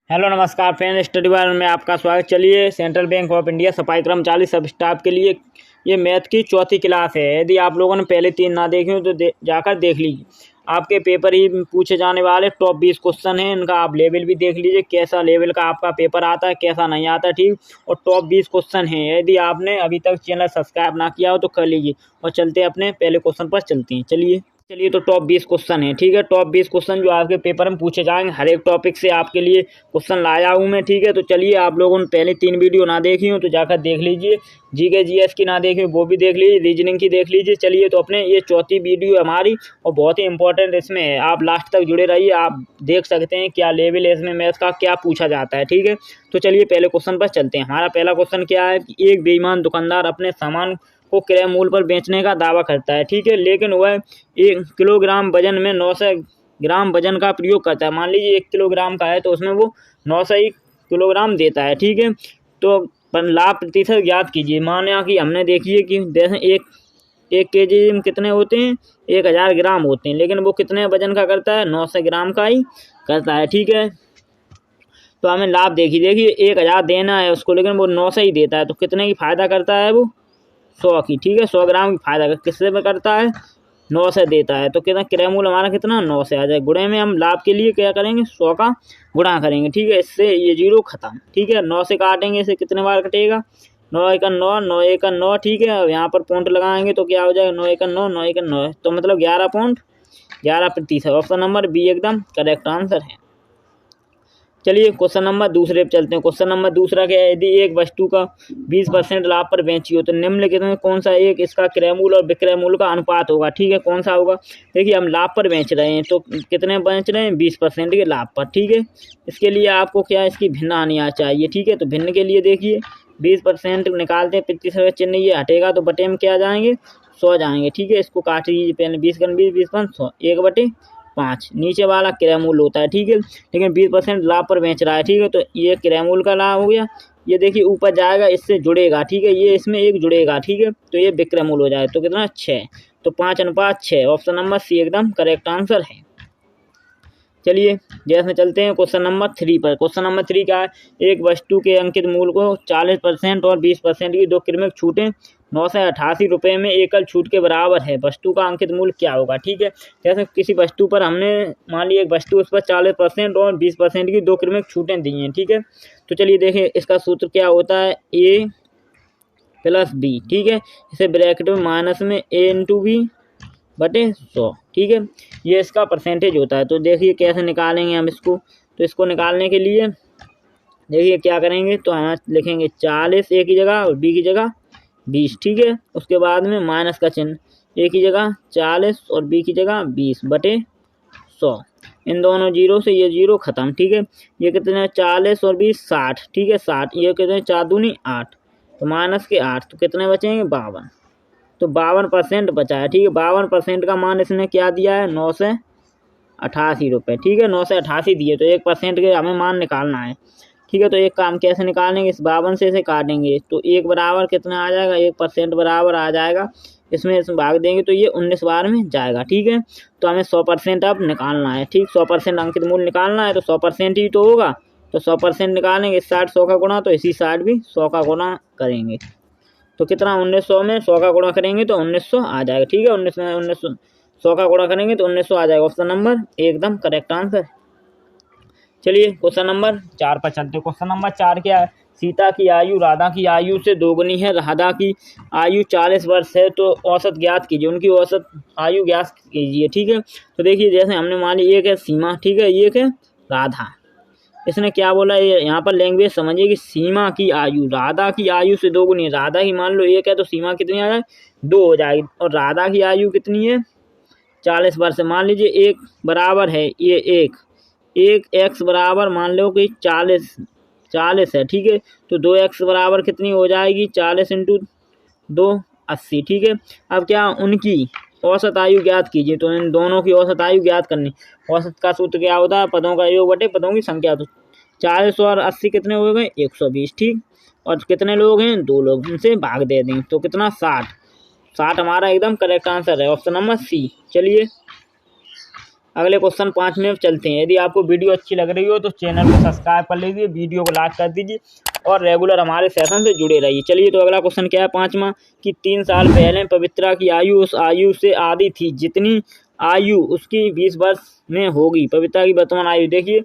Hello नमस्कार friend, study वार में आपका स्वागत। चलिए, सेंट्रल बैंक ऑफ इंडिया सफाई कर्मचारी सब स्टाफ के लिए ये मैथ की चौथी क्लास है। यदि आप लोगों ने पहले 3 ना देखे हो तो जाकर देख लीजिए। आपके पेपर ही पूछे जाने वाले टॉप 20 क्वेश्चन हैं, इनका आप लेवल भी देख लीजिए, कैसा लेवल का आपका पेपर आता है, कैसा नहीं आता, ठीक। और टॉप 20 क्वेश्चन हैं। यदि आपने अभी तक चैनल सब्सक्राइब ना किया हो तो कर लीजिए। और चलते अपने पहले क्वेश्चन पर चलते हैं। चलिए तो टॉप 20 क्वेश्चन है, ठीक है। टॉप 20 क्वेश्चन जो आपके पेपर में पूछे जाएंगे, हर एक टॉपिक से आपके लिए क्वेश्चन लाया हूँ मैं, ठीक है। तो चलिए, आप लोगों ने पहले 3 वीडियो ना देखी हो तो जाकर देख लीजिए। जीके जीएस की ना देखी वो भी देख लीजिए, रीजनिंग की देख लीजिए। चलिए, तो अपने ये चौथी वीडियो हमारी और बहुत ही इंपॉर्टेंट इसमें है, आप लास्ट तक जुड़े रहिए। आप देख सकते हैं क्या लेवल है इसमें, मैथ्स का क्या पूछा जाता है, ठीक है। तो चलिए पहले क्वेश्चन पर चलते हैं। हमारा पहला क्वेश्चन क्या है कि एक बेईमान दुकानदार अपने सामान को क्रय मूल्य पर बेचने का दावा करता है, ठीक है, लेकिन वह 1 किलोग्राम वजन में 900 ग्राम वजन का प्रयोग करता है। मान लीजिए 1 किलोग्राम का है तो उसमें वो 900 किलोग्राम देता है, ठीक है। तो लाभ प्रतिशत ज्ञात कीजिए। माना कि हमने देखिए कि जैसे एक केजी में कितने होते हैं, 1000 ग्राम होते हैं, लेकिन वो कितने वजन का करता है, 900 ग्राम का ही करता है, ठीक है। तो हमें लाभ देखिए 1000 देना है उसको, लेकिन वो 900 ही देता है, तो कितने की फायदा करता है वो, 100 की, ठीक है। 100 ग्राम की फायदा किससे में करता है, 9 से देता है। तो कितना क्रय मूल्य हमारा कितना, 9 से आ जाए। गुणे में हम लाभ के लिए क्या करेंगे, 100 का गुणा करेंगे, ठीक है। इससे ये 0 खत्म, ठीक है। 9 से काटेंगे, इसे कितने बार कटेगा, 9 एकन 9, 9 एकन 9, ठीक है। अब यहाँ पर पॉइंट लगाएंगे तो क्या हो जाएगा, 9 एकन 9, 9 एकन 9, तो मतलब 11.11%। ऑप्शन नंबर बी एकदम करेक्ट आंसर है। चलिए क्वेश्चन नंबर दूसरे पे चलते हैं। क्वेश्चन नंबर दूसरा क्या है, यदि एक वस्तु का 20% लाभ पर बेची हो तो निम्नलिखित में कौन सा एक इसका क्रय मूल्य और विक्रय मूल्य का अनुपात होगा, ठीक है। कौन सा होगा, देखिए हम लाभ पर बेच रहे हैं तो कितने बेच रहे हैं, 20% के लाभ पर, ठीक है। इसके लिए आपको क्या इसकी भिन्न आनी चाहिए, ठीक है। तो भिन्न के लिए देखिए 20% निकालते हैं, 25 चिन्ह ये हटेगा तो बटे में क्या जाएंगे, 100 जाएंगे, ठीक है। इसको काट लीजिए पहले, 20 गन 20, 20 गन 100, 1/5 नीचे वाला क्रय मूल्य होता है, ठीक है। लेकिन 20% लाभ पर बेच रहा है, ठीक है। तो ये क्रय मूल्य का लाभ हो गया। ये देखिए ऊपर जाएगा, इससे जुड़ेगा, ठीक है, ये इसमें एक जुड़ेगा, ठीक है। तो ये विक्रय मूल्य हो जाए तो कितना, 6, तो 5:6। ऑप्शन नंबर सी एकदम करेक्ट आंसर है। चलिए जैसे चलते हैं क्वेश्चन नंबर 3 पर। क्वेश्चन नंबर 3 क्या है, एक वस्तु के अंकित मूल्य को 40% और 20% की दो क्रमिक छूटें 988 रुपये में एकल छूट के बराबर है। वस्तु का अंकित मूल्य क्या होगा, ठीक है। जैसे किसी वस्तु पर हमने मान ली एक वस्तु, उस पर 40% और 20% की दो क्रमिक छूटें दी हैं, ठीक है। तो चलिए देखें इसका सूत्र क्या होता है, ए प्लस बी, ठीक है। इसे ब्रैकेट में माइनस में ए इंटू बी बटे 100, ठीक है। ये इसका परसेंटेज होता है। तो देखिए कैसे निकालेंगे हम इसको। तो इसको निकालने के लिए देखिए क्या करेंगे, तो यहाँ लिखेंगे 40 ए की जगह और बी की जगह 20, ठीक है। उसके बाद में माइनस का चिन्ह, ए की जगह 40 और बी की जगह 20 बटे 100। इन दोनों 0 से ये 0 खत्म, ठीक है। ये कितने 40 और 20 60, ठीक है 60। ये कितने 4 दूनी 8, तो माइनस के 8, तो कितने बचेंगे 52। तो 52% बचा है, ठीक है। 52% का मान इसने क्या दिया है, 988 रुपये, ठीक है। 988 दिए तो 1% के हमें मान निकालना है, ठीक है। तो एक काम कैसे निकालेंगे, इस 52 से इसे काटेंगे तो 1 बराबर कितना आ जाएगा, 1% बराबर आ जाएगा। इसमें भाग देंगे तो ये 19 बार में जाएगा, ठीक है। तो हमें 100% अब निकालना है, ठीक। 100% अंकित मूल्य निकालना है तो 100% ही तो होगा। तो 100% निकालेंगे, 60 100 का गुणा, तो इसी 60 भी 100 का गुणा करेंगे तो कितना, 1900 में 100 का गुणा करेंगे तो 1900 आ जाएगा, ठीक है। 19 में 1900 100 का गुणा करेंगे तो 1900 आ जाएगा। ऑप्शन नंबर एकदम करेक्ट आंसर। चलिए क्वेश्चन नंबर 4 पर चलते हैं। क्वेश्चन नंबर 4 क्या है, सीता की आयु राधा की आयु से दोगुनी है, राधा की आयु 40 वर्ष है, तो औसत ज्ञात कीजिए, उनकी औसत आयु ज्ञात कीजिए, ठीक है। तो देखिए जैसे हमने मान ली एक है सीमा, ठीक है, एक है राधा। इसने क्या बोला, यहाँ पर लैंग्वेज समझिए कि सीमा की आयु राधा की आयु से दोगुनी है। राधा की मान लो 1 है तो सीमा कितनी आ जाए, 2 हो जाएगी। और राधा की आयु कितनी है, 40 वर्ष। मान लीजिए 1 बराबर है ये 1 एक्स बराबर मान लो कि 40 है, ठीक है। तो 2x बराबर कितनी हो जाएगी, 40 इंटू 2 80, ठीक है। अब क्या, उनकी औसत आयु ज्ञात कीजिए, तो इन दोनों की औसत आयु ज्ञात करनी। औसत का सूत्र क्या होता है, पदों का योग बटे पदों की संख्या। तो 40 और 80 कितने हो गए, 120, ठीक। और कितने लोग हैं, 2 लोग, इनसे भाग दे दें तो कितना 60 हमारा एकदम करेक्ट आंसर है। Option number C. चलिए अगले क्वेश्चन 5 में चलते हैं। यदि आपको वीडियो अच्छी लग रही हो तो चैनल को सब्सक्राइब कर लीजिए, वीडियो को लाइक कर दीजिए और रेगुलर हमारे सेशन से जुड़े रहिए। चलिए तो अगला क्वेश्चन क्या है 5वां कि 3 साल पहले पवित्रा की आयु उस आयु से आधी थी जितनी आयु उसकी 20 वर्ष में होगी। पवित्रा की वर्तमान आयु देखिए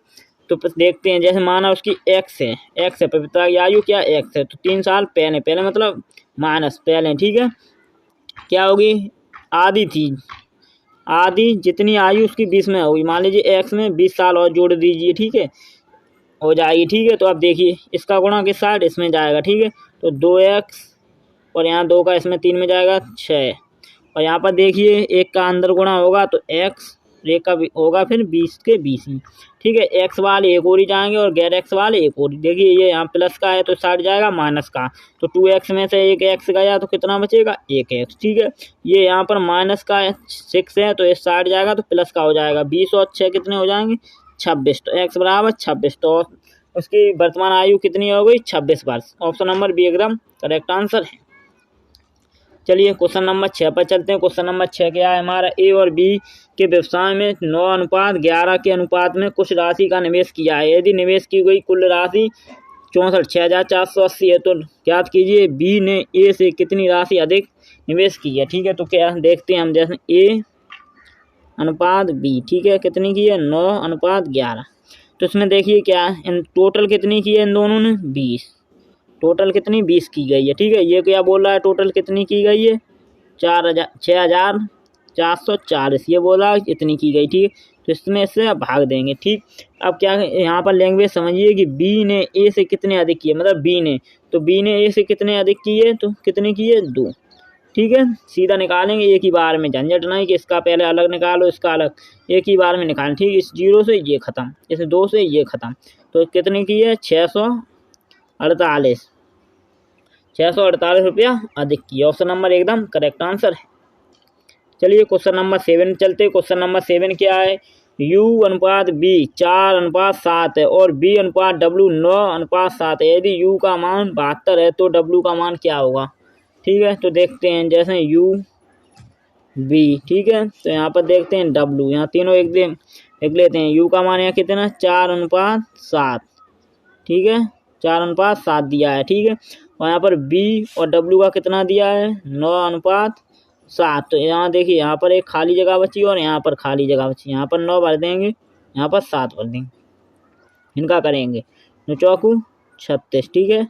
तो देखते हैं। जैसे माना उसकी एक्स है पवित्रा की आयु क्या एक्स है, तो 3 साल पहले मतलब माइनस पहले, ठीक है, क्या होगी आधी थी, आधी जितनी आयु उसकी 20 में होगी। मान लीजिए एक्स में 20 साल और जोड़ दीजिए, ठीक है, हो जाएगी, ठीक है। तो अब देखिए इसका गुणा किस साइड इसमें जाएगा, ठीक है, तो 2x और यहाँ 2 का इसमें 3 में जाएगा 6 और यहाँ पर देखिए 1 का अंदर गुणा होगा तो x एक का होगा फिर 20 के 20 ही, ठीक है। एक्स वाले एक और ही जाएंगे और गैर एक्स वाले एक और ही। देखिए ये यहाँ प्लस का है तो साइड जाएगा माइनस का, तो 2x में से एक एक्स गया तो कितना बचेगा 1x, ठीक है। ये यहाँ पर माइनस का 6 है तो इस साइड जाएगा तो प्लस का हो जाएगा 20 और 6 कितने हो जाएंगे 26, तो x बराबर 26, तो उसकी वर्तमान आयु कितनी हो गई 26 वर्ष। ऑप्शन नंबर बी एकदम करेक्ट आंसर है। चलिए क्वेश्चन नंबर 6 पर चलते हैं। क्वेश्चन नंबर 6 क्या है हमारा, ए और बी के व्यवसाय में 9:11 के अनुपात में कुछ राशि का निवेश किया है। यदि निवेश की गई कुल राशि 64,480 है तो ज्ञात कीजिए बी ने ए से कितनी राशि अधिक निवेश की है, ठीक है। तो क्या देखते हैं हम, जैसे ए अनुपात बी, ठीक है, कितनी की है 9:11, तो इसमें देखिए क्या इन टोटल कितनी की है इन दोनों ने 20, टोटल कितनी 20 की गई है, ठीक है। ये क्या बोल रहा है टोटल कितनी की गई है 6,440, ये बोला इतनी की गई, ठीक है। तो इसमें इससे आप भाग देंगे, ठीक। अब क्या यहाँ पर लैंग्वेज समझिए कि बी ने ए से कितने अधिक किए, मतलब बी ने ए से कितने अधिक किए तो कितने किए 2, ठीक है। सीधा निकालेंगे एक ही बार में, झंझट नहीं कि इसका पहले अलग निकालो इसका अलग, एक ही बार में निकालें, ठीक। इस 0 से ये खत्म, इस 2 से ये खत्म, तो कितने की है 648 रुपया अधिक की। ऑप्शन नंबर एकदम करेक्ट आंसर है। चलिए क्वेश्चन नंबर 7 चलते। क्वेश्चन नंबर 7 क्या है, U अनुपात B 4:7 है और B अनुपात W 9:7 है। यदि U का मान 72 है तो W का मान क्या होगा, ठीक है। तो देखते हैं जैसे U B, ठीक है, तो यहाँ पर देखते हैं W, यहाँ तीनों एक लेते हैं। U का मान यहाँ कितना 4:7, ठीक है, 4:7 दिया है, ठीक है। और यहाँ पर B और W का कितना दिया है 9:7, तो यहाँ देखिए यहाँ पर एक खाली जगह बची और यहाँ पर खाली जगह बची, यहाँ पर 9 भर देंगे, यहाँ पर 7 भर देंगे, इनका करेंगे 9 चौकू 36, ठीक है।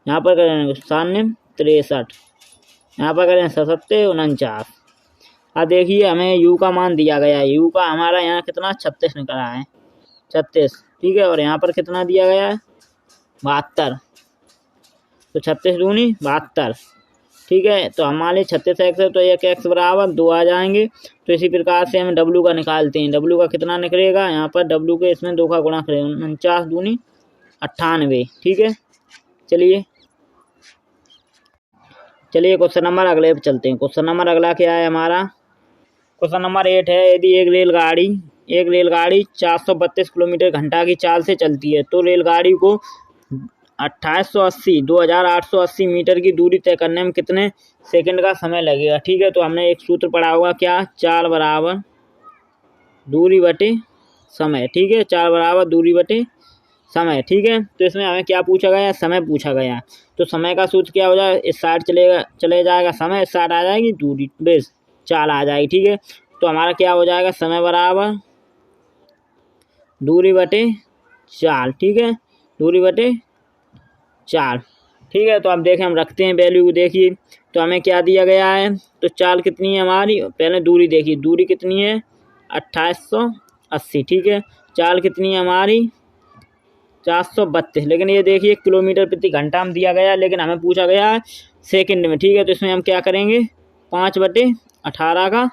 यहाँ पर करेंगे 7 63, यहाँ पर करें 7 49। अब देखिए हमें U का मान दिया गया है, U का हमारा यहाँ कितना 36 निकला है 36, ठीक है। और यहाँ पर कितना दिया गया है 72, तो 36 दूनी 72, ठीक है। तो हमारे 36x है तो एक x बराबर 2 आ जाएंगे। तो इसी प्रकार से हम W का निकालते हैं। W का कितना निकलेगा, यहाँ पर W के इसमें 2 का गुणा करें 49 दूनी 98, ठीक है। चलिए क्वेश्चन नंबर अगले पे चलते हैं। क्वेश्चन नंबर अगला क्या है हमारा, क्वेश्चन नंबर 8 है। यदि एक रेलगाड़ी 432 किलोमीटर घंटा की चाल से चलती है तो रेलगाड़ी को 2880 मीटर की दूरी तय करने में कितने सेकंड का समय लगेगा, ठीक है। तो हमने एक सूत्र पढ़ा होगा क्या, चाल बराबर दूरी बटे समय, ठीक है, चाल बराबर दूरी बटे समय, ठीक है। तो इसमें हमें क्या पूछा गया, समय पूछा गया, तो समय का सूत्र क्या हो जाएगा, इस साइड चले जाएगा समय, इस साइड आ जाएगी दूरी बेस चाल आ जाएगी, ठीक है। तो हमारा क्या हो जाएगा समय बराबर दूरी बटे चाल, ठीक है, दूरी बटे चाल, ठीक है। तो आप देखें हम रखते हैं वैल्यू को, देखिए तो हमें क्या दिया गया है, तो चाल कितनी है हमारी, पहले दूरी देखिए, दूरी कितनी है 2880, ठीक है। चाल कितनी है हमारी 432, लेकिन ये देखिए किलोमीटर प्रति घंटा में दिया गया है, लेकिन हमें पूछा गया है सेकंड में, ठीक है। तो इसमें हम क्या करेंगे 5/18 का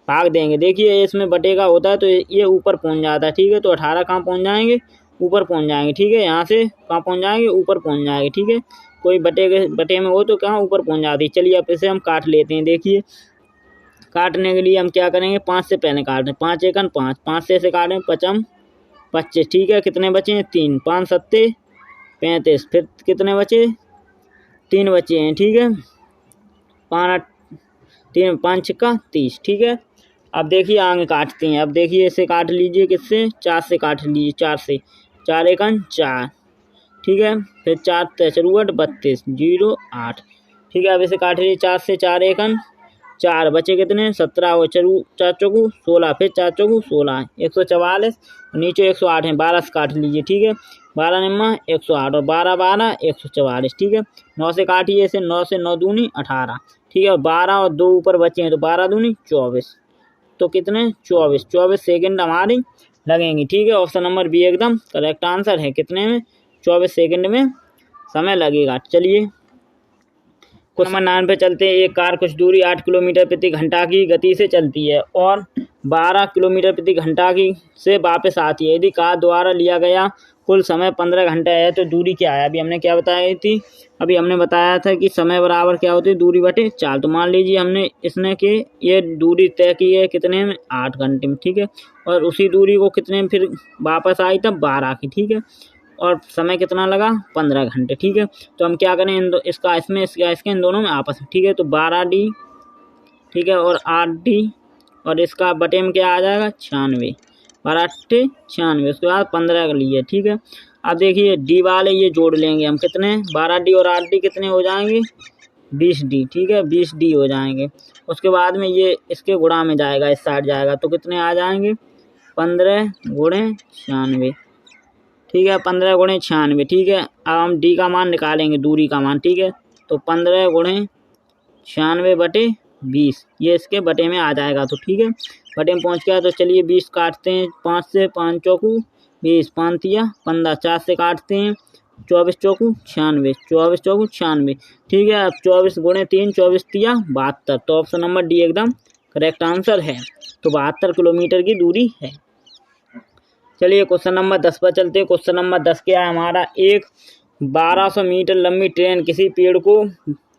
भाग देंगे। देखिए इसमें बटे का होता है तो ये ऊपर पहुंच जाता है, ठीक है। तो 18 कहाँ पहुंच जाएंगे, ऊपर पहुंच जाएंगे, ठीक है। यहाँ से कहाँ पहुंच जाएंगे, ऊपर पहुंच जाएंगे, ठीक है। कोई बटे में हो तो कहाँ ऊपर पहुंच जाती है। चलिए अब इसे हम काट लेते हैं। देखिए काटने के लिए हम क्या करेंगे, 5 से पहले काट रहे, 5 एकन 5, 5 से काटें 5 25, ठीक है। कितने बचे हैं 3, 5 7 35, फिर कितने बचे 3 बचे हैं, ठीक है। 5 3 5 6 30, ठीक है। अब देखिए आगे काटते हैं। अब देखिए इसे काट लीजिए, किससे, 4 से काट लीजिए, 4 से, 4 एकन 4, ठीक है। फिर 4 चौसठ 32 0 8, ठीक है। अब इसे काट लीजिए 4 से, 4 एकन 4, बचे कितने, 17 और 4 चौकू 16, फिर 4 चौकू 16, 144, नीचे 108 है, 12 से काट लीजिए, ठीक है। 12 निम्मा 108 और 12 12 144, ठीक है। 9 से काटिए इसे, 9 से 9 दूनी 18, ठीक है। 12 और 2 ऊपर बचे हैं तो 12 दूनी 24, तो कितने 24 सेकंड हमारी लगेंगी, ठीक है। ऑप्शन नंबर बी एकदम करेक्ट आंसर है। कितने में, 24 सेकंड में समय लगेगा। चलिए क्वेश्चन नंबर 9 पे चलते हैं। एक कार कुछ दूरी 8 किलोमीटर प्रति घंटा की गति से चलती है और 12 किलोमीटर प्रति घंटा की से वापस आती है। यदि कार द्वारा लिया गया कुल समय 15 घंटा है तो दूरी क्या है। अभी हमने क्या बताई थी, अभी हमने बताया था कि समय बराबर क्या होती है, दूरी बटे 4। तो मान लीजिए हमने इसने कि ये दूरी तय की है कितने में, 8 घंटे में, ठीक है। और उसी दूरी को कितने में फिर वापस आई तब 12 की, ठीक है। और समय कितना लगा, 15 घंटे, ठीक है। तो हम क्या करें, इसका इसमें इसके इन दोनों में आपस में, ठीक है। तो 12D, ठीक है, और 8D, और इसका बटे में क्या आ जाएगा, 96, 12 8 96, उसके बाद 15 का लिए, ठीक है। अब देखिए डी वाले ये जोड़ लेंगे हम, कितने, 12D और 8D कितने हो जाएंगे, 20D, ठीक है, 20D हो जाएंगे। उसके बाद में ये इसके गुणा में जाएगा, इस साइड जाएगा, तो कितने आ जाएंगे, 15 गुणे 96, ठीक है, 15 गुणे 96, ठीक है। अब हम डी का मान निकालेंगे, दूरी का मान, ठीक है। तो 15 गुणे 96 बटे 20, ये इसके बटे में आ जाएगा, तो ठीक है, बटे में पहुंच गया। तो चलिए 20 काटते हैं 5 से, 5 चौकू 20, 5 तिया 15, 4 से काटते हैं 24 चौकू 96, 24 चौकू 96, ठीक है। अब 24 गुणे 3, 24 तिया 72, तो ऑप्शन नंबर डी एकदम करेक्ट आंसर है। तो 72 किलोमीटर की दूरी है। चलिए क्वेश्चन नंबर 10 पर चलते हैं। क्वेश्चन नंबर 10 क्या है हमारा, एक 1200 मीटर लंबी ट्रेन किसी पेड़ को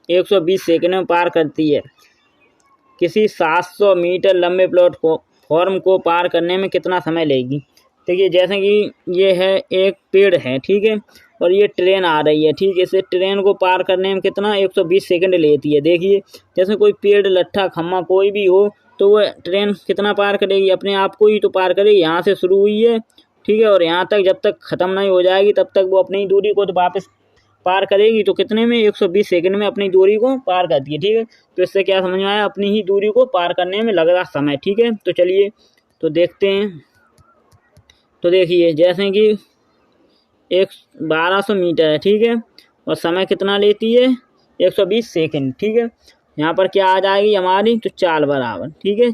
120 सेकंड में पार करती है। किसी 700 मीटर लंबे प्लेटफॉर्म को पार करने में कितना समय लेगी। देखिए जैसे कि ये है एक पेड़ है, ठीक है, और ये ट्रेन आ रही है, ठीक है। इसे ट्रेन को पार करने में कितना 120 सेकंड लेती है। देखिए जैसे कोई पेड़, लट्ठा, खम्मा कोई भी हो तो वह ट्रेन कितना पार करेगी, अपने आप को ही तो पार करेगी। यहाँ से शुरू हुई है, ठीक है, और यहाँ तक जब तक ख़त्म नहीं हो जाएगी तब तक वो अपनी दूरी को तो वापस पार करेगी। तो कितने में, 120 सेकंड में अपनी दूरी को पार करती है, ठीक है। तो इससे क्या समझ में आया, अपनी ही दूरी को पार करने में लग रहा समय, ठीक है। तो चलिए तो देखते हैं। तो देखिए जैसे कि 1200 मीटर है, ठीक है, और समय कितना लेती है, 120 सेकंड, ठीक है। यहाँ पर क्या आ जाएगी हमारी, तो 4 बराबर, ठीक है,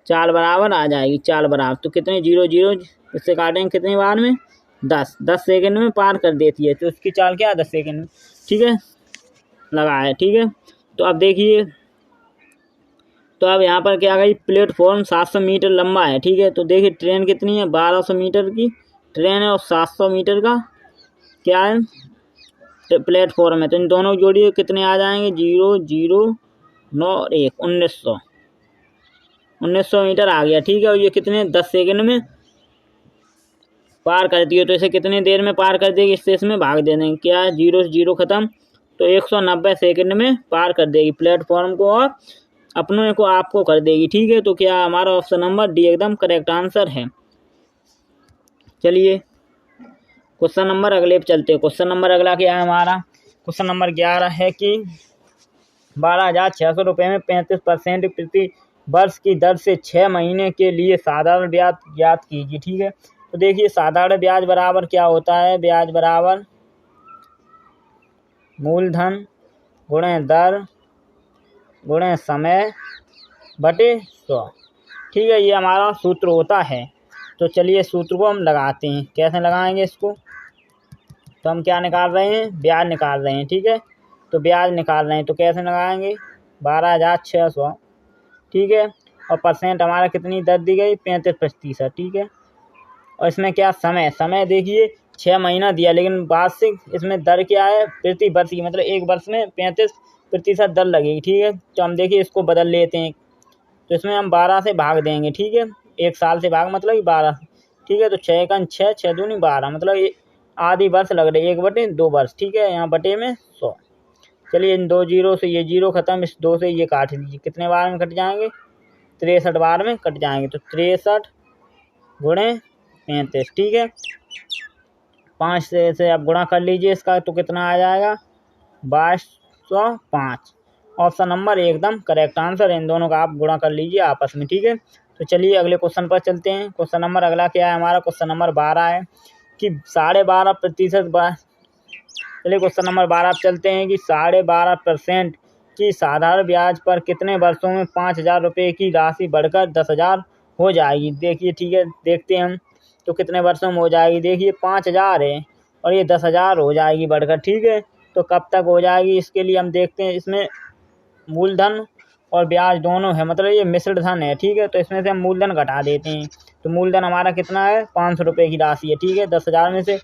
4 बराबर आ जाएगी, 4 बराबर, तो कितने 0 0, इससे काटेंगे कितनी बार में, 10 सेकंड में पार कर देती है। तो उसकी चाल क्या, 10 सेकंड में, ठीक है, लगा है, ठीक है। तो अब देखिए, तो अब यहाँ पर क्या गई, प्लेटफॉर्म 700 मीटर लंबा है, ठीक है। तो देखिए ट्रेन कितनी है, 1200 मीटर की ट्रेन है और 700 मीटर का क्या है, प्लेटफॉर्म है। तो इन दोनों जोड़िए कितने आ जाएंगे, 0 0 9 और 1, 1900 मीटर आ गया, ठीक है। और ये कितने 10 सेकंड में पार करती है। तो इसे कितने देर में पार कर देगी, इससे इसमें भाग दे देंगे, क्या 0 से 0 खत्म, तो 190 सेकंड में पार कर देगी प्लेटफॉर्म को और अपनों को आपको कर देगी, ठीक है। तो क्या हमारा ऑप्शन नंबर डी एकदम करेक्ट आंसर है। चलिए क्वेश्चन नंबर अगले पे चलते हैं। क्वेश्चन नंबर अगला क्या है हमारा, क्वेश्चन नंबर 11 है कि 12,600 रुपये में 35% प्रति वर्ष की दर से 6 महीने के लिए साधारण ब्याज ज्ञात कीजिए, ठीक है। तो देखिए साधारण ब्याज बराबर क्या होता है, ब्याज बराबर मूलधन गुणे दर गुणे समय बटे 100, ठीक है, ये हमारा सूत्र होता है। तो चलिए सूत्र को हम लगाते हैं, कैसे लगाएंगे इसको, तो हम क्या निकाल रहे हैं, ब्याज निकाल रहे हैं, ठीक है। तो ब्याज निकाल रहे हैं तो कैसे लगाएंगे, 12,600, ठीक है, और परसेंट हमारा कितनी दर दी गई, 35%, ठीक है। और इसमें क्या समय देखिए 6 महीना दिया, लेकिन वार्षिक इसमें दर क्या है, प्रति वर्ष की, मतलब एक वर्ष में 35% दर लगेगी, ठीक है। तो हम देखिए इसको बदल लेते हैं, तो इसमें हम 12 से भाग देंगे, ठीक है, एक साल से भाग मतलब कि 12, ठीक है। तो 6 एकन 6, 6 दूनी 12, मतलब आधी वर्ष लग रही है, 1/2 वर्ष, ठीक है। यहाँ बटे में 100। चलिए इन 2 जीरो से ये जीरो खत्म, इस 2 से ये काट लीजिए, कितने बार में कट जाएंगे, 63 बार में कट जाएंगे। तो 63 गुणे 35, ठीक है। 5 से आप गुणा कर लीजिए इसका, तो कितना आ जाएगा 2205। ऑप्शन नंबर एकदम करेक्ट आंसर। इन दोनों का आप गुणा कर लीजिए आपस में, ठीक है। तो चलिए अगले क्वेश्चन पर चलते हैं। क्वेश्चन नंबर अगला क्या है हमारा, क्वेश्चन नंबर 12 है कि 12.5%। चलिए क्वेश्चन नंबर 12 पर चलते हैं कि 12.5% की साधारण ब्याज पर कितने वर्षों में 5,000 रुपये की राशि बढ़कर 10,000 हो जाएगी। देखिए ठीक है, देखते हैं हम तो कितने वर्षों में हो जाएगी। देखिए 5,000 है और ये 10,000 हो जाएगी बढ़कर, ठीक है। तो कब तक हो जाएगी इसके लिए हम देखते हैं। इसमें मूलधन और ब्याज दोनों है, मतलब ये मिश्र धन है, ठीक है। तो इसमें से हम मूलधन घटा देते हैं। तो मूलधन हमारा कितना है 500 रुपये की राशि है, ठीक है। 10,000 में से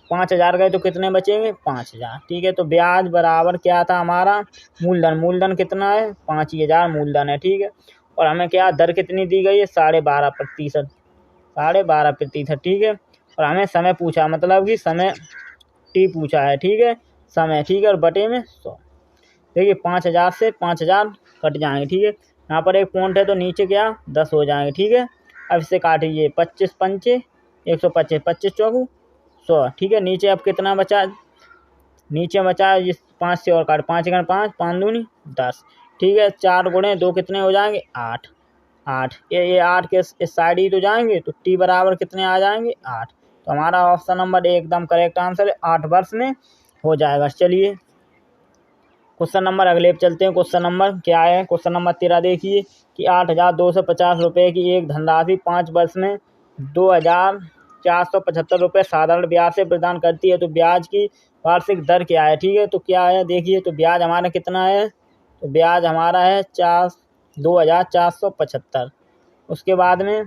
5,000 गए तो कितने बचेंगे 5,000, ठीक है। तो ब्याज बराबर क्या था हमारा मूलधन, मूलधन कितना है 5,000 मूलधन है, ठीक है। और हमें क्या दर कितनी दी गई है 12.5%, 12.5%, ठीक है। और हमें समय पूछा, मतलब कि समय टी पूछा है, ठीक है, समय, ठीक है। और बटे में 100। देखिए 5,000 से 5,000 कट जाएंगे, ठीक है। यहाँ पर एक पॉइंट है तो नीचे क्या 10 हो जाएंगे, ठीक है। अब इसे काटिए 25 पंचे 125, 25 चौकू 100, ठीक है। नीचे अब कितना बचा, नीचे बचा इस 5 से और काट, 5 गुणे 5, 5 दूनी 10, ठीक है। 4 गुणे 2 कितने हो जाएंगे 8, 8 ये 8 के इस साइड ही तो जाएंगे, तो टी बराबर कितने आ जाएंगे 8। तो हमारा ऑप्शन नंबर एकदम करेक्ट आंसर है, 8 वर्ष में हो जाएगा। चलिए क्वेश्चन नंबर अगले पे चलते हैं। क्वेश्चन नंबर क्या है, क्वेश्चन नंबर 13 देखिए कि 8,250 रुपये की एक धनराशि 5 वर्ष में 2,475 रुपये साधारण ब्याज से प्रदान करती है। तो ब्याज की वार्षिक दर क्या है, ठीक है। तो क्या है देखिए, तो ब्याज हमारा कितना है, तो ब्याज हमारा है 2,475। उसके बाद में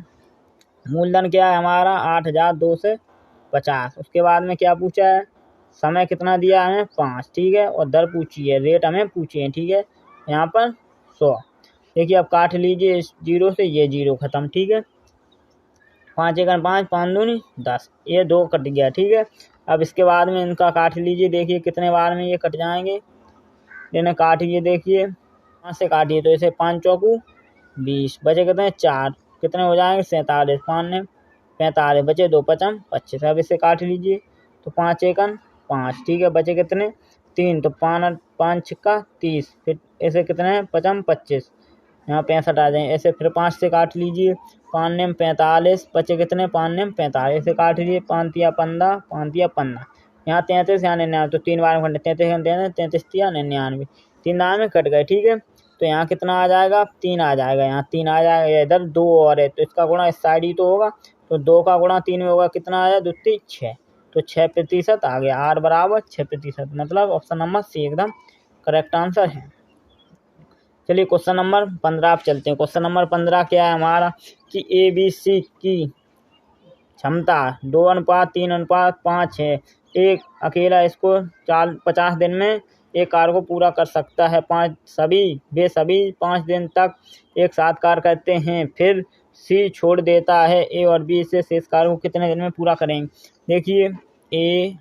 मूलधन क्या है हमारा 8,250। उसके बाद में क्या पूछा है, समय कितना दिया हमें 5, ठीक है। और दर पूछी है, रेट हमें पूछे हैं, ठीक है। यहाँ पर 100। देखिए अब काट लीजिए इस 0 से, ये 0 खत्म, ठीक है। 5 एकड़ 5, 5 दूनी 10, ये 2 कट गया, ठीक है। अब इसके बाद में इनका काट लीजिए, देखिए कितने बार में ये कट जाएंगे। इन्हें काटिए, देखिए 5 से काटिए तो इसे 5 चौकू 20, बचे कितने 4, कितने हो जाएंगे 47, 5 ने 45, बचे 2 पचम 25। अब इसे काट लीजिए तो 5 एकन 5, ठीक है। बचे कितने 3, तो 5 छिक्का 30, फिर ऐसे कितने हैं 55 25, यहाँ 65 आ जाएंगे। ऐसे फिर 5 से काट लीजिए, 5 ने 45, बचे कितने 5 ने 45, ऐसे काट लीजिए 5 तिया 15, 5 तिया 15, यहाँ 33, यहाँ 99, तो 3 बार में कट 33 33 तिया 99, 3 दान में कट गए, ठीक है। तो यहाँ कितना आ जाएगा 3 आ जाएगा, यहाँ 3 आ जाएगा। इधर 2 और है तो इसका गुणा इस साइड ही तो होगा, तो 2 का गुणा 3 में होगा, कितना आया 2 3 6, तो 6% आ गया। आर बराबर 6%, मतलब ऑप्शन नंबर सी एकदम करेक्ट आंसर है। चलिए क्वेश्चन नंबर 15 आप चलते हैं। क्वेश्चन नंबर 15 क्या है हमारा कि ABC की क्षमता 2:3:5 है। एक अकेला इसको 50 दिन में एक कार्य को पूरा कर सकता है। वे सभी 5 दिन तक एक साथ कार्य करते हैं, फिर सी छोड़ देता है। ए और बी से शेष कार्य को कितने दिन में पूरा करेंगे। देखिए ए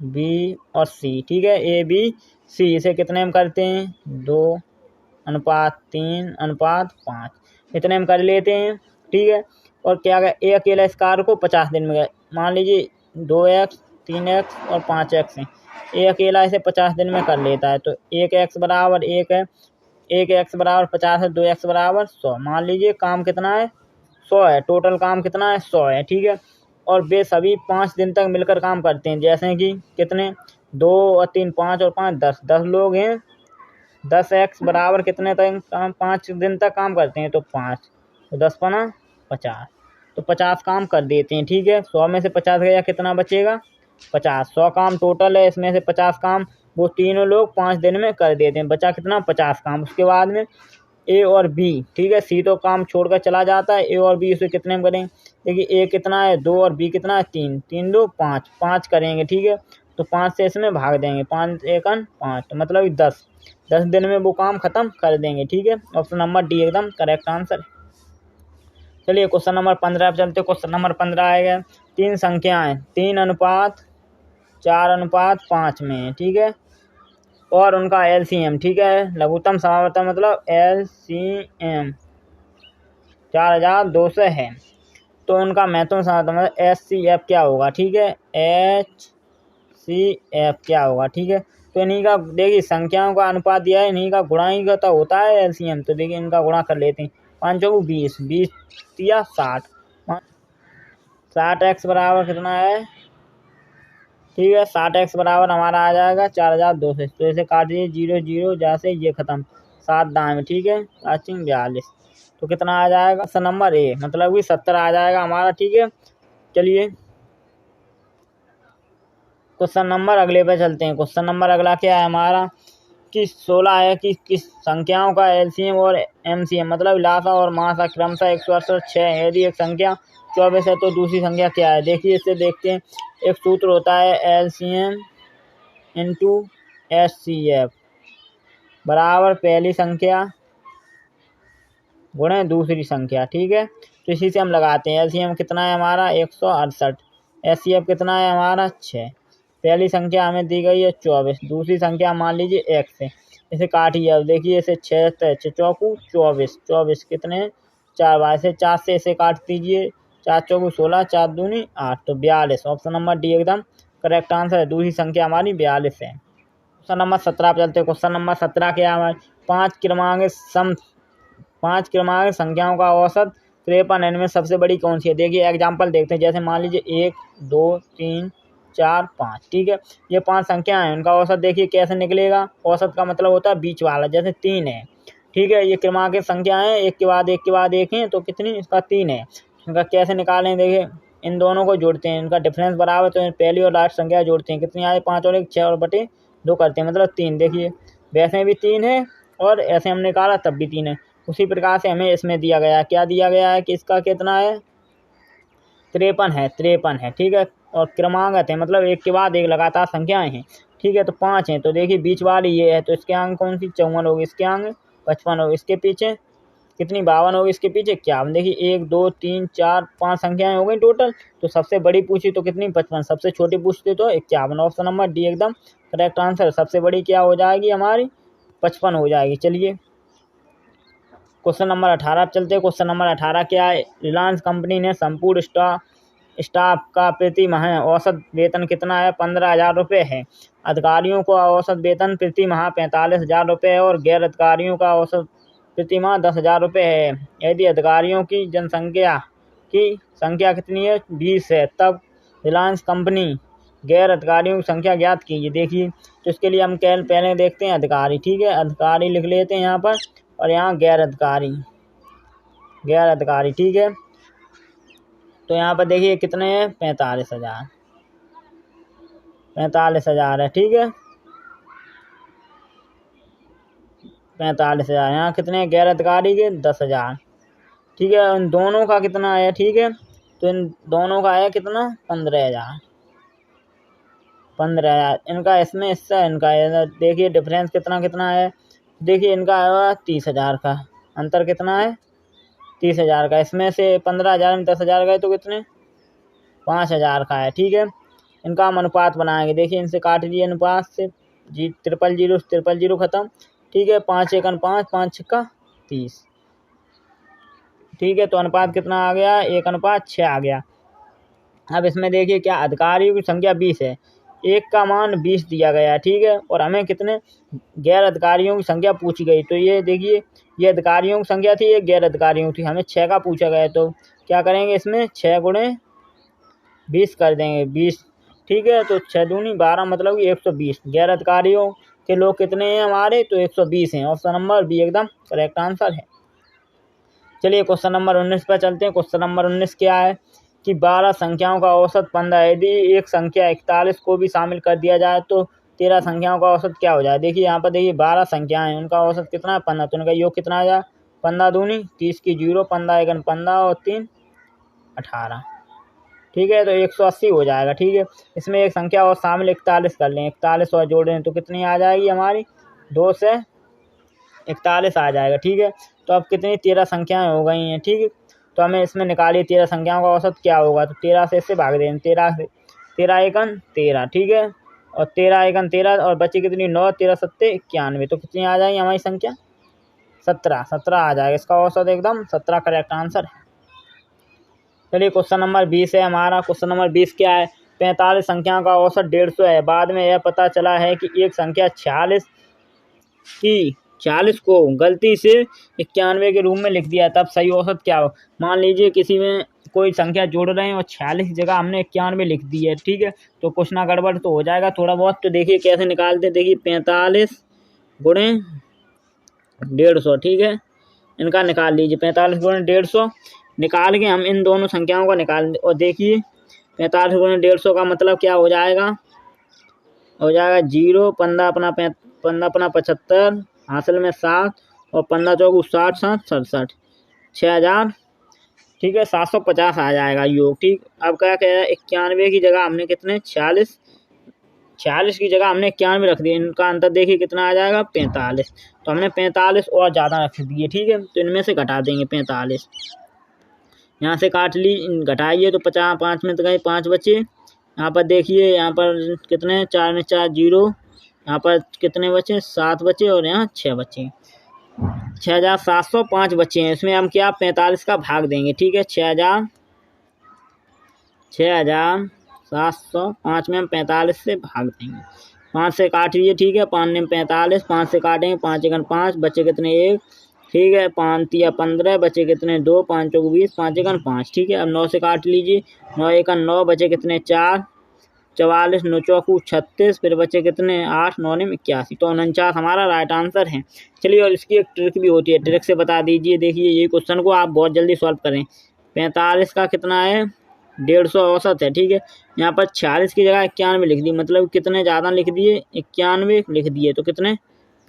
बी और सी, ठीक है। ए बी सी इसे कितने में करते हैं 2:3:5 इतने में कर लेते हैं, ठीक है। और क्या गया ए अकेला इस कार्य को 50 दिन में गए, मान लीजिए 2x 3x और 5x है। ए अकेला इसे 50 दिन में कर लेता है, तो 1x बराबर 1 है, 1x बराबर 50 है, 2x बराबर 100। मान लीजिए काम कितना है 100 है, टोटल काम कितना है 100 है, ठीक है। और वे सभी 5 दिन तक मिलकर काम करते हैं, जैसे कि कितने 2 और 3 5 और 5 10 लोग हैं। 10x बराबर कितने तक काम 5 दिन तक काम करते हैं, तो 5, तो 10 पना 50, तो 50 काम कर देते हैं, ठीक है। 100 में से 50 गया, कितना बचेगा 50। 100 काम टोटल है, इसमें से 50 काम वो तीनों लोग 5 दिन में कर देते हैं, बचा कितना 50 काम। उसके बाद में ए और बी, ठीक है। सी तो काम छोड़कर चला जाता है, ए और बी उसे कितने में करेंगे। देखिए ए कितना है 2 और बी कितना है 3, 3 2 5, 5 करेंगे, ठीक है। तो 5 से इसमें भाग देंगे, 5 एकन 5, तो मतलब 10 दिन में वो काम खत्म कर देंगे, ठीक है। ऑप्शन नंबर डी एकदम करेक्ट आंसर। चलिए क्वेश्चन नंबर 15 पे चलते। क्वेश्चन नंबर 15 आएगा 3 संख्याएं 3:4:5 में, ठीक है। और उनका LCM, ठीक है, लघुत्तम समावर्तन मतलब LCM 4200 है। तो उनका महत्व मतलब HCF क्या होगा, ठीक है, HCF क्या होगा, ठीक है। तो इन्हीं का देखिए संख्याओं का अनुपात दिया है, इन्हीं का गुणा ही का तो होता है LCM। तो देखिए इनका गुणा कर लेते हैं। 5 चौको 20, 20 या 60, 60x बराबर कितना है, ठीक है, 60x बराबर हमारा आ जाएगा 4200। तो इसे काट दीजिए, 0 0 जैसे ये खत्म, 7 दाएं में, ठीक है, 42। तो कितना आ जाएगा, क्वेश्चन नंबर ए मतलब कि 70 आ जाएगा हमारा, ठीक है। चलिए क्वेश्चन नंबर अगले पे चलते हैं। क्वेश्चन नंबर अगला क्या है हमारा कि 16 है कि किस संख्याओं का LCM और MCM मतलब लासा और मासा क्रमशः 168, 6 है। यदि एक संख्या 24 है तो दूसरी संख्या क्या है। देखिए इससे देखते हैं। एक सूत्र होता है LCM इंटू HCF बराबर पहली संख्या गुणे दूसरी संख्या, ठीक है। तो इसी से हम लगाते हैं। LCM कितना है हमारा 168, HCF कितना है हमारा 6। पहली संख्या हमें दी गई है 24, दूसरी संख्या मान लीजिए 1 से। इसे काटिए, अब देखिए इसे 6 चौकू 24, 24 कितने 4 बार से 4 से इसे काट दीजिए, 4 चौकू 16, 4 दूनी 8, तो 42। ऑप्शन नंबर डी एकदम करेक्ट आंसर है। दूसरी संख्या हमारी 42 है। क्वेश्चन नंबर 17 पे चलते हैं। क्वेश्चन नंबर 17 क्या है हमारे, 5 क्रमांक संख्याओं का औसत 53, इनमें सबसे बड़ी कौन सी है। देखिए एग्जाम्पल देखते हैं। जैसे मान लीजिए 1 2 3 4 5, ठीक है, ये 5 संख्या है। उनका औसत देखिए कैसे निकलेगा। औसत का मतलब होता है बीच वाला, जैसे 3 है, ठीक है, ये क्रमांक संख्या है, एक के बाद एक के बाद एक है, तो कितनी, इसका 3 है। इनका कैसे निकालें, देखिए इन दोनों को जोड़ते हैं, इनका डिफरेंस बराबर, तो पहली और लास्ट संख्या जोड़ते हैं, कितनी आए 5 और 1 6 और बटे 2 करते हैं, मतलब 3। देखिए वैसे भी 3 है और ऐसे हमने निकाला तब भी 3 है। उसी प्रकार से हमें इसमें दिया गया, क्या दिया गया है कि इसका कितना है 53 है, 53 है, ठीक है। और क्रमागत है मतलब एक के बाद एक लगातार संख्याएं हैं, ठीक है। तो 5 है, तो देखिए बीच वाली ये है, तो इसके अंक कौन सी 54 होगी, इसके अंक 55 होगी, इसके पीछे कितनी 52 होगी, इसके पीछे 51। देखिए 1 2 3 4 5 संख्याएं हो गई टोटल। तो सबसे बड़ी पूछी तो कितनी 55, सबसे छोटी पूछते तो 51। ऑप्शन नंबर डी एकदम करेक्ट आंसर। सबसे बड़ी क्या हो जाएगी हमारी 55 हो जाएगी। चलिए क्वेश्चन नंबर 18 चलते हैं। क्वेश्चन नंबर 18 क्या है, रिलायंस कंपनी ने संपूर्ण स्टाफ का प्रति माह औसत वेतन कितना है, 15,000 रुपये है। अधिकारियों को औसत वेतन प्रति माह 45,000 रुपये है और गैर अधिकारियों का औसत प्रति माह 10,000 रुपये है। यदि अधिकारियों की जनसंख्या की संख्या कितनी है 20 है, तब रिलायंस कंपनी गैर अधिकारियों की संख्या ज्ञात कीजिए। देखिए तो इसके लिए हम पहले देखते हैं अधिकारी, ठीक है, अधिकारी लिख लेते हैं यहाँ पर, और यहाँ गैर अधिकारी, ठीक है। तो यहाँ पर देखिए कितने हैं 45,000, 45,000 है, ठीक है, 45,000। यहाँ कितने गैर अधिकारी के 10,000, ठीक है। इन दोनों का कितना है, ठीक है, तो इन दोनों का है कितना 15,000, 15,000। इनका इसमें हिस्सा इनका है, देखिए डिफरेंस कितना कितना है। देखिए इनका है 30,000 का, अंतर कितना है 30,000 का। इसमें से 15,000 में 10,000 गए तो कितने 5,000 का है, ठीक है। इनका हम अनुपात बनाएंगे। देखिए इनसे काट दिए अनुपात से, 000 खत्म, ठीक है। 5 1 5, 5 6 30, ठीक है। तो अनुपात कितना आ गया 1:6 आ गया। अब इसमें देखिए क्या अधिकारियों की संख्या 20 है, एक का मान 20 दिया गया है, ठीक है, और हमें कितने गैर अधिकारियों की संख्या पूछी गई। तो ये देखिए ये अधिकारियों की संख्या थी, ये गैर अधिकारियों की, हमें 6 का पूछा गया। तो क्या करेंगे, इसमें 6 गुणे 20 कर देंगे, 20, ठीक है। तो 6 दूनी 12 मतलब कि 120। गैर अधिकारियों के लोग कितने हैं हमारे, तो 120 हैं। ऑप्शन नंबर बी एकदम करेक्ट आंसर है। चलिए क्वेश्चन नंबर 19 पर चलते हैं। क्वेश्चन नंबर 19 क्या है कि 12 संख्याओं का औसत 15। यदि एक संख्या 41 को भी शामिल कर दिया जाए तो 13 संख्याओं का औसत क्या हो जाए। देखिए यहाँ पर देखिए 12 संख्याएं हैं, उनका औसत कितना है 15, तो उनका योग कितना आ जाए 15 दूनी 30 की 0, 15 1 15 और 3 18, ठीक है। तो 180 हो जाएगा, ठीक है। इसमें एक संख्या और शामिल 41 कर लें, 41 और जोड़ दें तो कितनी आ जाएगी हमारी 2 से 41 आ जाएगा, ठीक है। तो अब कितनी 13 संख्याएं हो गई हैं, ठीक है। तो हमें इसमें निकालिए 13 संख्याओं का औसत क्या होगा। तो 13 से इससे भाग दें, 13 एकन 13, ठीक है, और 13 एकन 13 और बची कितनी 9, 13 सत्ते 91। तो कितनी आ जाएगी हमारी संख्या 17 17 आ जाएगा इसका औसत, एकदम 17 करेक्ट आंसर है। चलिए क्वेश्चन नंबर 20 है हमारा। क्वेश्चन नंबर 20 क्या है? 45 संख्या का औसत 150 है। बाद में यह पता चला है कि एक संख्या 40 को गलती से 91 के रूप में लिख दिया, तब सही औसत क्या हो? मान लीजिए किसी में कोई संख्या जोड़ रहे हैं और 46 की जगह हमने 91 लिख दी है, ठीक है, तो कुछ ना गड़बड़ तो हो जाएगा थोड़ा बहुत। तो देखिए कैसे निकालते हैं। देखिए 45 गुणे 150, ठीक है, इनका निकाल लीजिए। 45 गुणे 150 निकाल के हम इन दोनों संख्याओं का निकाल, और देखिए 45 गुणे 150 का मतलब क्या हो जाएगा? हो जाएगा 0, 15 अपना 75, हासिल में 7 और 15 चौकू 60, 7 67, 6000, ठीक है, 750 आ जाएगा योग। ठीक, अब क्या कह रहा है? 91 की जगह हमने कितने 46 की जगह हमने 91 रख दिए, इनका अंतर देखिए कितना आ जाएगा 45। तो हमने 45 और ज़्यादा रख दिए, ठीक है, तो इनमें से घटा देंगे 45, यहाँ से काट ली, घटाइए तो 50, 5 में तो गए 5 बचे। यहाँ पर देखिए, यहाँ पर कितने 4 में 4 0, यहाँ पर कितने बचे 7 बचे और यहाँ 6 बचे, 6705 बचे हैं। इसमें हम क्या 45 का भाग देंगे, ठीक है, 6705 में हम 45 से भाग देंगे, 5 से काटिए, ठीक है, 5 में 45, 5 से काटेंगे, 5 एकन 5, बचे कितने 1, ठीक है, 5 तिया 15, बचे कितने 2, 5 चौक 20, 5 एकन 5, ठीक है। अब 9 से काट लीजिए, 9 एकन 9, बचे कितने 4, 44, 9 चौकू 36, फिर बचे कितने 8, 9 ने 81, तो 49 हमारा राइट आंसर है। चलिए, और इसकी एक ट्रिक भी होती है, ट्रिक से बता दीजिए। देखिए ये क्वेश्चन को आप बहुत जल्दी सॉल्व करें। 45 का कितना है 150 औसत है, ठीक है, यहाँ पर 46 की जगह 91 लिख दी, मतलब कितने ज़्यादा लिख दिए 91 लिख दिए, तो कितने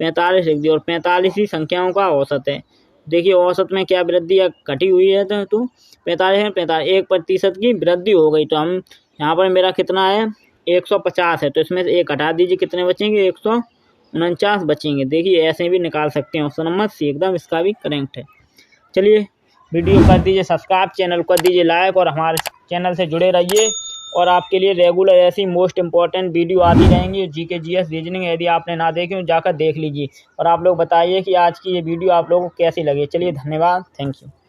45 लिख दिए, और 45 ही संख्याओं का औसत है। देखिए औसत में क्या वृद्धि या घटी हुई है, तो 45 है, 45 1% की वृद्धि हो गई। तो हम यहाँ पर मेरा कितना है 150 है, तो इसमें से 1 हटा दीजिए, कितने बचेंगे 149 बचेंगे। देखिए ऐसे भी निकाल सकते हैं। ऑप्शन नंबर सी एकदम इसका भी करेक्ट है। चलिए वीडियो कर दीजिए सब्सक्राइब, चैनल कर दीजिए लाइक, और हमारे चैनल से जुड़े रहिए, और आपके लिए रेगुलर ऐसी मोस्ट इंपॉर्टेंट वीडियो आती रहेंगी। जीके जीएस रीजनिंग यदि आपने ना देखे हो जाकर देख लीजिए, और आप लोग बताइए कि आज की ये वीडियो आप लोगों को कैसी लगी। चलिए धन्यवाद, थैंक यू।